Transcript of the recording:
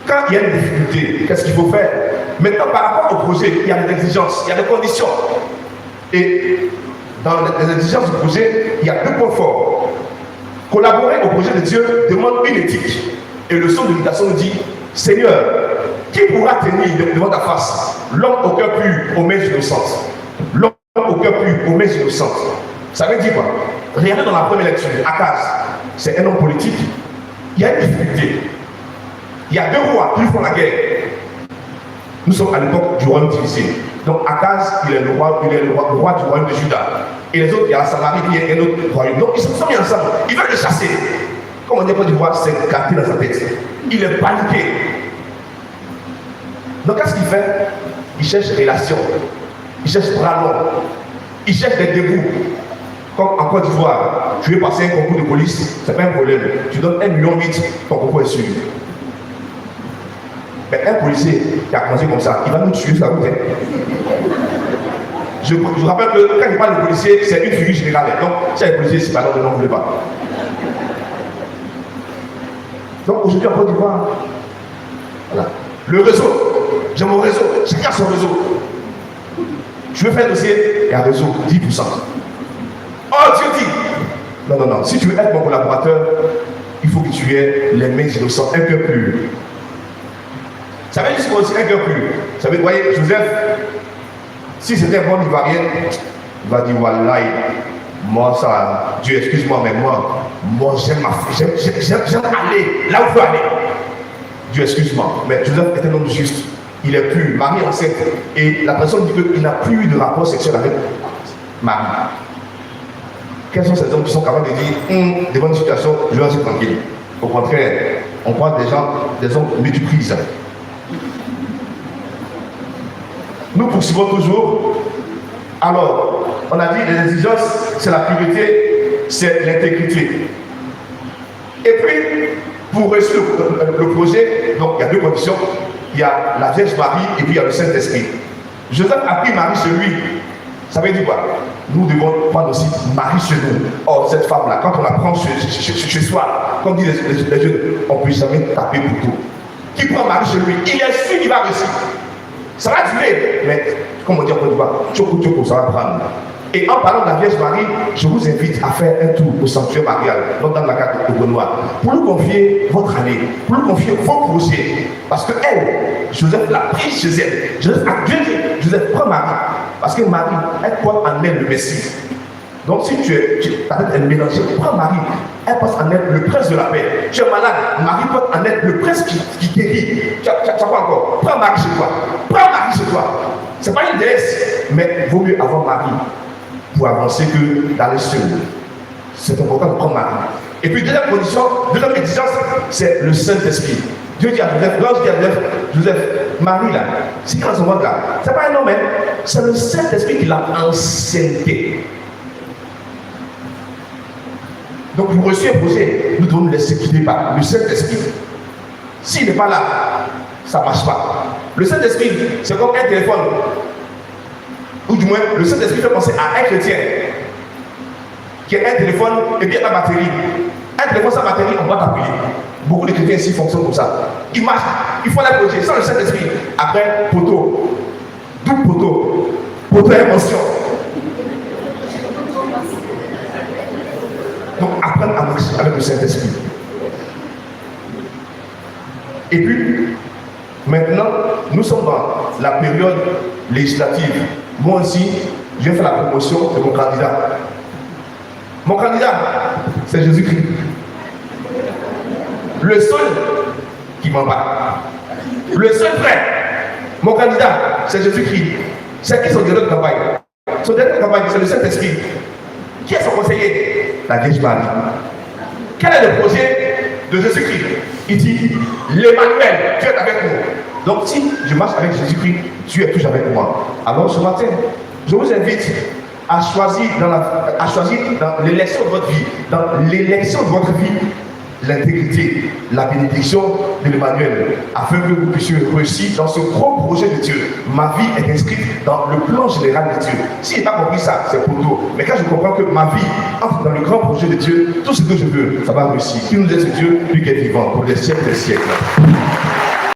Quand il y a une difficulté, qu'est-ce qu'il faut faire? Maintenant, par rapport au projet, il y a des exigences, il y a des conditions. Et dans les exigences du projet, il y a deux points forts. Collaborer au projet de Dieu demande une éthique. Et le son de l'invitation nous dit, Seigneur, qui pourra tenir devant ta face l'homme au cœur pur, aux mains innocentes? L'homme au cœur pur, aux mains innocentes. Ça veut dire quoi? Regardez dans la première lecture, Akaz, c'est un homme politique. Il y a une difficulté. Il y a deux rois qui font la guerre. Nous sommes à l'époque du royaume divisé. Donc Akaz, il est le roi du royaume de Juda. Et les autres, il y a la Samarie qui est un autre royaume. Donc ils se sont mis ensemble. Ils veulent le chasser. Comme on dit, du roi s'est gâté dans sa tête. Il est paniqué. Donc qu'est-ce qu'il fait? Il cherche relation. Il cherche bras long. Il cherche des débouts. Comme en Côte d'Ivoire, tu veux passer un concours de police, c'est pas un problème. Tu donnes 1,8 million, ton concours est sûr. Mais un policier qui a commencé comme ça, il va nous tuer sur la route. Je vous rappelle que quand il parle de policier, c'est une figure générale. Donc, si les policiers, c'est pas non, ne voulez pas. Donc, aujourd'hui, en Côte d'Ivoire, voilà. Le réseau, j'ai mon réseau, chacun son réseau. Je veux faire un dossier, il y a un réseau, 10%. Oh, Dieu dit, non, si tu veux être mon collaborateur, il faut que tu aies les mains innocentes, un cœur pur. Ça veut dire ce aussi un cœur pur. Ça veut dire, voyez, Joseph, si c'était un bon Ivoirien, il va dire, voilà, moi, ça, Dieu, excuse-moi, mais moi, j'aime aller là où il faut aller. Dieu, excuse-moi, mais Joseph est un homme juste. Il est pur, Marie enceinte. Et la personne dit qu'il n'a plus eu de rapport sexuel avec Marie. Quels sont ces hommes qui sont capables de dire, devant une situation, je vais rester tranquille? Au contraire, on croit des hommes méduprises. Nous poursuivons toujours. Alors, on a dit les exigences, c'est la pureté, c'est l'intégrité. Et puis, pour réussir le projet, donc il y a deux conditions. Il y a la Vierge Marie et puis il y a le Saint-Esprit. Joseph a pris Marie chez lui. Ça veut dire quoi? Nous devons prendre aussi Marie chez nous. Or, cette femme-là, quand on la prend chez soi, comme disent les jeunes, on ne peut jamais taper pour tout. Qui prend Marie chez lui, il est sûr qu'il va réussir. Ça va durer, mais comme on dit en Côte d'Ivoire, tchoko tchoko, ça va prendre. Et en parlant de la Vierge Marie, je vous invite à faire un tour au sanctuaire marial, donc dans la carte de Benoît, pour nous confier votre année, pour nous confier vos projets. Parce que elle, Joseph l'a pris chez elle. Joseph a Dieu dit, Joseph prend Marie. Parce que Marie, elle porte en elle le Messie. Donc si ta tête est mélangée, prends Marie. Elle porte en elle le prince de la paix. Tu es malade, Marie porte en elle le prince qui guérit. Tu n'as pas encore. Prends Marie chez toi. Prends Marie chez toi. Ce n'est pas une déesse, mais il vaut mieux avoir Marie pour avancer que d'aller seul. C'est important de prendre Marie. Et puis deuxième condition, deuxième exigence, c'est le Saint-Esprit. Dieu dit à Joseph, l'ange dit à Joseph, Marie là, c'est quand ce moment là, c'est pas un homme, c'est le Saint-Esprit qui l'a enceinté. Donc pour réussir un projet, nous devons nous laisser guider par le Saint-Esprit. S'il n'est pas là, ça ne marche pas. Le Saint-Esprit, c'est comme un téléphone. Ou du moins, le Saint-Esprit fait penser à un chrétien qui a un téléphone et puis la batterie. Un téléphone sans batterie, on va t'appuyer. Beaucoup de chrétiens ici fonctionnent comme ça. Ils marchent, ils font la projet sans le Saint-Esprit. Après, poteau, double poteau émotion. Donc, apprendre à marcher avec le Saint-Esprit. Et puis, maintenant, nous sommes dans la période législative. Moi aussi, je vais faire la promotion de mon candidat. Mon candidat, c'est Jésus-Christ. Le seul qui m'en bat. Le seul frère. Mon candidat, c'est Jésus-Christ. C'est qui son directeur de campagne? Son directeur de campagne, c'est le Saint-Esprit. Qui est son conseiller? La Vierge Marie. Quel est le projet de Jésus-Christ? Il dit, l'Emmanuel, tu es avec nous. Donc si je marche avec Jésus-Christ, tu es toujours avec moi. Alors ce matin, je vous invite à choisir dans l'élection de votre vie, dans l'élection de votre vie, l'intégrité, la bénédiction de l'Emmanuel, afin que vous puissiez réussir dans ce grand projet de Dieu. Ma vie est inscrite dans le plan général de Dieu. Si je n'ai pas compris ça, c'est pour nous. Mais quand je comprends que ma vie entre dans le grand projet de Dieu, tout ce que je veux, ça va réussir. Qui nous est ce Dieu, lui qui est vivant pour les siècles des siècles.